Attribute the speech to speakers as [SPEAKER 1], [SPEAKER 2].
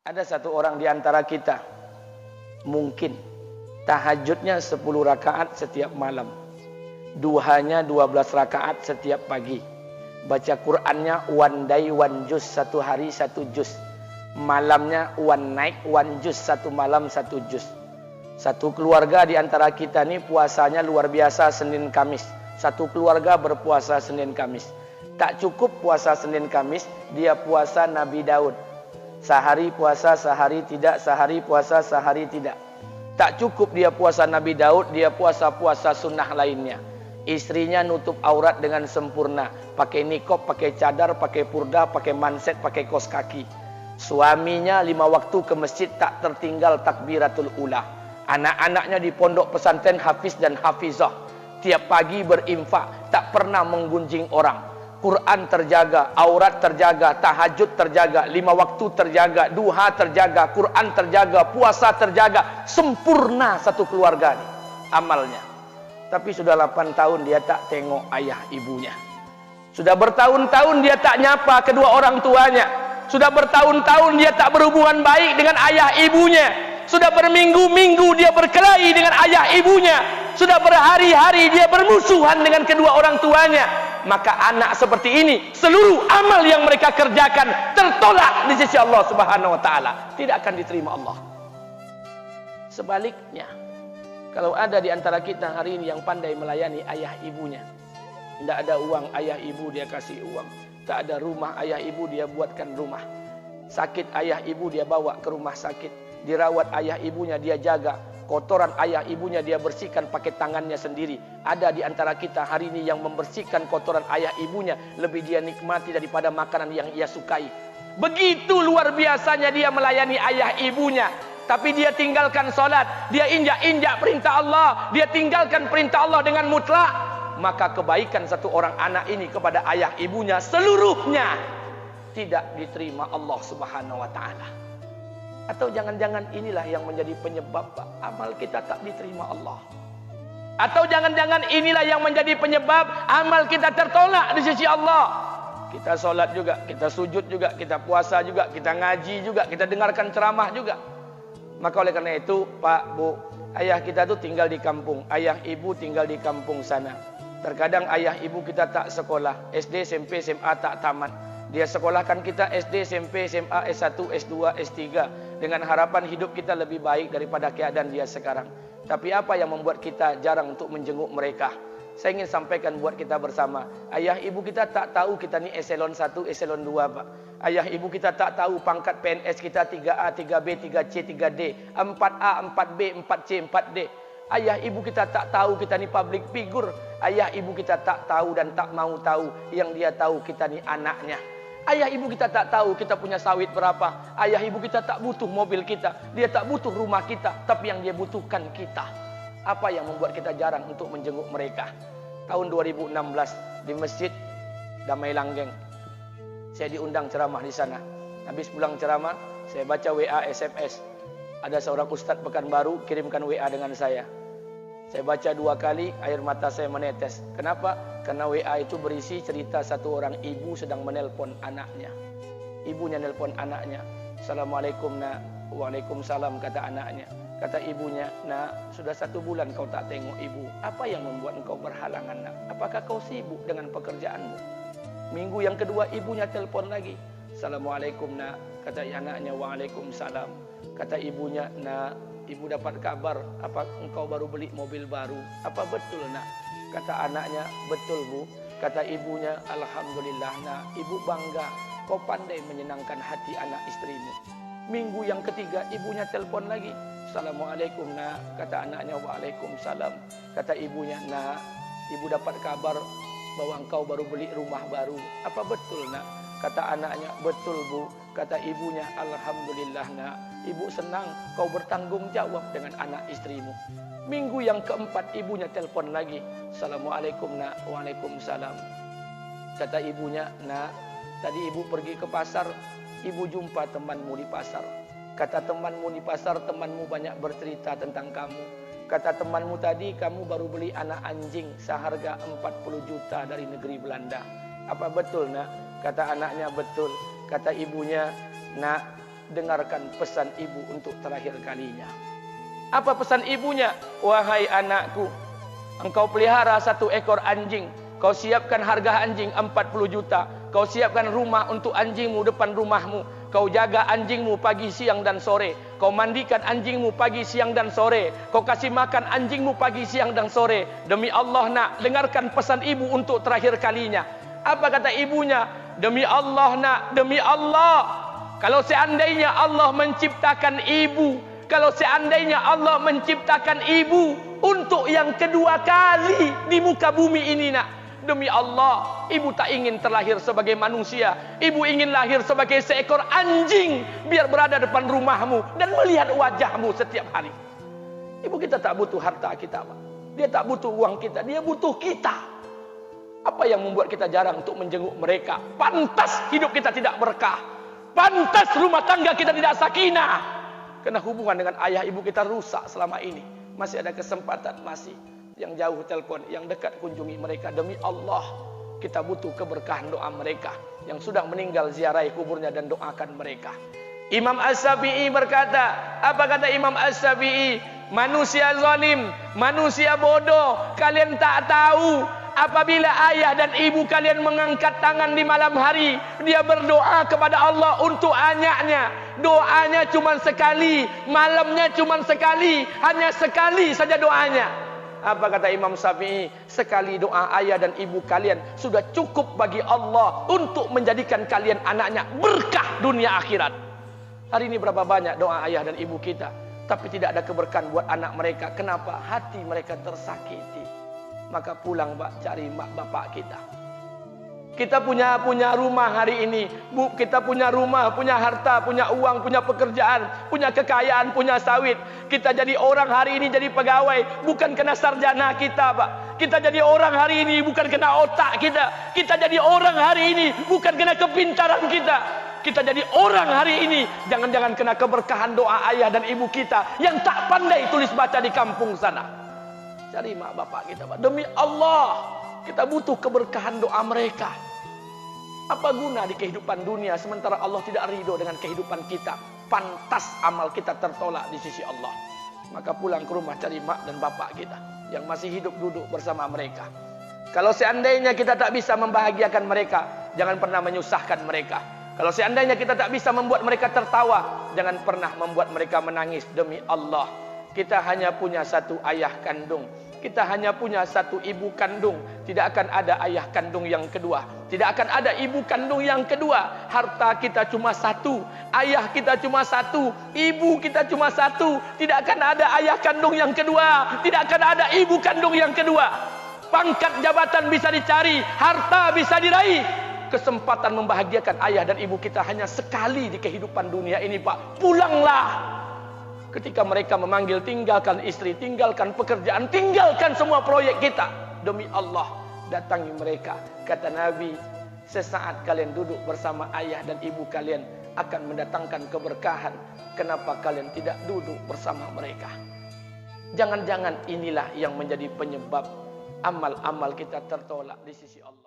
[SPEAKER 1] Ada satu orang di antara kita mungkin tahajudnya 10 rakaat setiap malam, duhanya 12 rakaat setiap pagi, baca Qur'annya one day one juz, satu hari satu juz, malamnya one night one juz, satu malam satu juz. Satu keluarga di antara kita ini puasanya luar biasa Senin Kamis. Satu keluarga berpuasa Senin Kamis. Tak cukup puasa Senin Kamis, dia puasa Nabi Daud. Sehari puasa, sehari tidak, sehari puasa, sehari tidak. Tak cukup dia puasa Nabi Daud, dia puasa-puasa sunnah lainnya. Istrinya nutup aurat dengan sempurna, pakai nikob, pakai cadar, pakai purda, pakai manset, pakai kos kaki. Suaminya 5 waktu ke masjid tak tertinggal takbiratul ula. Anak-anaknya di pondok pesantren hafiz dan hafizah. Tiap pagi berinfak, tak pernah menggunjing orang. Quran terjaga, aurat terjaga, tahajud terjaga, 5 waktu terjaga, duha terjaga, Quran terjaga, puasa terjaga. Sempurna satu keluarga nih amalnya. Tapi sudah 8 tahun dia tak tengok ayah ibunya. Sudah bertahun-tahun dia tak nyapa kedua orang tuanya. Sudah bertahun-tahun dia tak berhubungan baik dengan ayah ibunya. Sudah berminggu-minggu dia berkelahi dengan ayah ibunya. Sudah berhari-hari dia bermusuhan dengan kedua orang tuanya. Maka anak seperti ini, seluruh amal yang mereka kerjakan tertolak di sisi Allah Subhanahu wa taala, tidak akan diterima Allah. Sebaliknya, kalau ada di antara kita hari ini yang pandai melayani ayah ibunya, tidak ada uang ayah ibu dia kasih uang, tak ada rumah ayah ibu dia buatkan rumah, sakit ayah ibu dia bawa ke rumah sakit, dirawat ayah ibunya dia jaga, kotoran ayah ibunya dia bersihkan pakai tangannya sendiri. Ada di antara kita hari ini yang membersihkan kotoran ayah ibunya lebih dia nikmati daripada makanan yang ia sukai. Begitu luar biasanya dia melayani ayah ibunya. Tapi dia tinggalkan solat, dia injak-injak perintah Allah, dia tinggalkan perintah Allah dengan mutlak. Maka kebaikan satu orang anak ini kepada ayah ibunya seluruhnya tidak diterima Allah Subhanahu wa taala. Atau jangan-jangan inilah yang menjadi penyebab amal kita tak diterima Allah. Atau jangan-jangan inilah yang menjadi penyebab amal kita tertolak di sisi Allah. Kita solat juga, kita sujud juga, kita puasa juga, kita ngaji juga, kita dengarkan ceramah juga. Maka oleh karena itu, Pak, Bu, ayah kita tuh tinggal di kampung, ayah ibu tinggal di kampung sana. Terkadang ayah ibu kita tak sekolah, SD, SMP, SMA tak tamat. Dia sekolahkan kita SD, SMP, SMA, S1, S2, S3 dengan harapan hidup kita lebih baik daripada keadaan dia sekarang. Tapi apa yang membuat kita jarang untuk menjenguk mereka? Saya ingin sampaikan buat kita bersama. Ayah ibu kita tak tahu kita ni eselon 1, eselon 2, Pak. Ayah ibu kita tak tahu pangkat PNS kita 3A, 3B, 3C, 3D, 4A, 4B, 4C, 4D. Ayah ibu kita tak tahu kita ni public figure. Ayah ibu kita tak tahu dan tak mau tahu. Yang dia tahu kita ni anaknya. Ayah ibu kita tak tahu kita punya sawit berapa. Ayah ibu kita tak butuh mobil kita. Dia tak butuh rumah kita. Tapi yang dia butuhkan kita. Apa yang membuat kita jarang untuk menjenguk mereka? Tahun 2016 di Masjid Damai Langgeng, saya diundang ceramah di sana. Habis pulang ceramah, saya baca WA SMS. Ada seorang ustadz Pekanbaru kirimkan WA dengan saya. Saya baca 2 kali, air mata saya menetes. Kenapa? Karena WA itu berisi cerita satu orang ibu sedang menelpon anaknya. Ibunya nelpon anaknya. Assalamualaikum nak. Waalaikumsalam kata anaknya. Kata ibunya, nak, sudah 1 bulan kau tak tengok ibu. Apa yang membuat engkau berhalangan nak? Apakah kau sibuk dengan pekerjaanmu? Minggu yang kedua ibunya telpon lagi. Assalamualaikum nak. Kata anaknya, waalaikumsalam. Kata ibunya, nak, ibu dapat kabar apa engkau baru beli mobil baru. Apa betul nak? Kata anaknya, betul bu. Kata ibunya, alhamdulillah nak, ibu bangga. Kau pandai menyenangkan hati anak istrimu. Minggu yang ketiga ibunya telpon lagi. Assalamualaikum nak. Kata anaknya, waalaikumsalam. Kata ibunya, nak, ibu dapat kabar bahwa engkau baru beli rumah baru. Apa betul nak? Kata anaknya, betul bu. Kata ibunya, alhamdulillah nak, ibu senang kau bertanggung jawab dengan anak istrimu. Minggu yang keempat ibunya telpon lagi. Assalamualaikum nak. Waalaikumsalam. Kata ibunya, nak, tadi ibu pergi ke pasar, ibu jumpa temanmu di pasar. Kata temanmu di pasar, temanmu banyak bercerita tentang kamu. Kata temanmu tadi, kamu baru beli anak anjing seharga 40 juta dari negeri Belanda. Apa betul nak? Kata anaknya, betul. Kata ibunya, nak, dengarkan pesan ibu untuk terakhir kalinya. Apa pesan ibunya? Wahai anakku, engkau pelihara 1 ekor anjing. Kau siapkan harga anjing 40 juta. Kau siapkan rumah untuk anjingmu depan rumahmu. Kau jaga anjingmu pagi, siang, dan sore. Kau mandikan anjingmu pagi, siang, dan sore. Kau kasih makan anjingmu pagi, siang, dan sore. Demi Allah nak, dengarkan pesan ibu untuk terakhir kalinya. Apa kata ibunya? Demi Allah nak, demi Allah. Kalau seandainya Allah menciptakan ibu, kalau seandainya Allah menciptakan ibu untuk yang kedua kali di muka bumi ini nak, demi Allah, ibu tak ingin terlahir sebagai manusia. Ibu ingin lahir sebagai seekor anjing, biar berada depan rumahmu dan melihat wajahmu setiap hari. Ibu kita tak butuh harta kita, Pak. Dia tak butuh uang kita, dia butuh kita. Apa yang membuat kita jarang untuk menjenguk mereka? Pantas hidup kita tidak berkah. Pantas rumah tangga kita tidak sakinah. Karena hubungan dengan ayah ibu kita rusak selama ini. Masih ada kesempatan, masih. Yang jauh telepon, yang dekat kunjungi mereka. Demi Allah, kita butuh keberkahan doa mereka. Yang sudah meninggal, ziarahi kuburnya dan doakan mereka. Imam As-Syafi'i berkata, apa kata Imam As-Syafi'i? Manusia zalim, manusia bodoh, kalian tak tahu apabila ayah dan ibu kalian mengangkat tangan di malam hari, dia berdoa kepada Allah untuk anaknya. Doanya cuma sekali, malamnya cuma sekali, hanya sekali saja doanya. Apa kata Imam Syafi'i? Sekali doa ayah dan ibu kalian sudah cukup bagi Allah untuk menjadikan kalian anaknya berkah dunia akhirat. Hari ini berapa banyak doa ayah dan ibu kita, tapi tidak ada keberkahan buat anak mereka. Kenapa? Hati mereka tersakiti. Maka pulang, Pak, cari mak bapak kita. Kita punya rumah hari ini, Bu, kita punya rumah, punya harta, punya uang, punya pekerjaan, punya kekayaan, punya sawit. Kita jadi orang hari ini jadi pegawai bukan kena sarjana kita, Pak. Kita jadi orang hari ini bukan kena otak kita. Kita jadi orang hari ini bukan kena kepintaran kita. Kita jadi orang hari ini jangan-jangan kena keberkahan doa ayah dan ibu kita yang tak pandai tulis baca di kampung sana. Cari mak bapak kita, Pak. Demi Allah, kita butuh keberkahan doa mereka. Apa guna di kehidupan dunia sementara Allah tidak ridho dengan kehidupan kita? Pantas amal kita tertolak di sisi Allah. Maka pulang ke rumah cari mak dan bapak kita yang masih hidup, duduk bersama mereka. Kalau seandainya kita tak bisa membahagiakan mereka, jangan pernah menyusahkan mereka. Kalau seandainya kita tak bisa membuat mereka tertawa, jangan pernah membuat mereka menangis. Demi Allah, kita hanya punya 1 ayah kandung. Kita hanya punya 1 ibu kandung. Tidak akan ada ayah kandung yang kedua. Tidak akan ada ibu kandung yang kedua. Harta kita cuma 1. Ayah kita cuma 1. Ibu kita cuma 1. Tidak akan ada ayah kandung yang kedua. Tidak akan ada ibu kandung yang kedua. Pangkat jabatan bisa dicari, harta bisa diraih. Kesempatan membahagiakan ayah dan ibu kita hanya sekali di kehidupan dunia ini, Pak. Pulanglah. Ketika mereka memanggil, tinggalkan istri, tinggalkan pekerjaan, tinggalkan semua proyek kita. Demi Allah, datangi mereka. Kata Nabi, sesaat kalian duduk bersama ayah dan ibu kalian akan mendatangkan keberkahan. Kenapa kalian tidak duduk bersama mereka? Jangan-jangan inilah yang menjadi penyebab amal-amal kita tertolak di sisi Allah.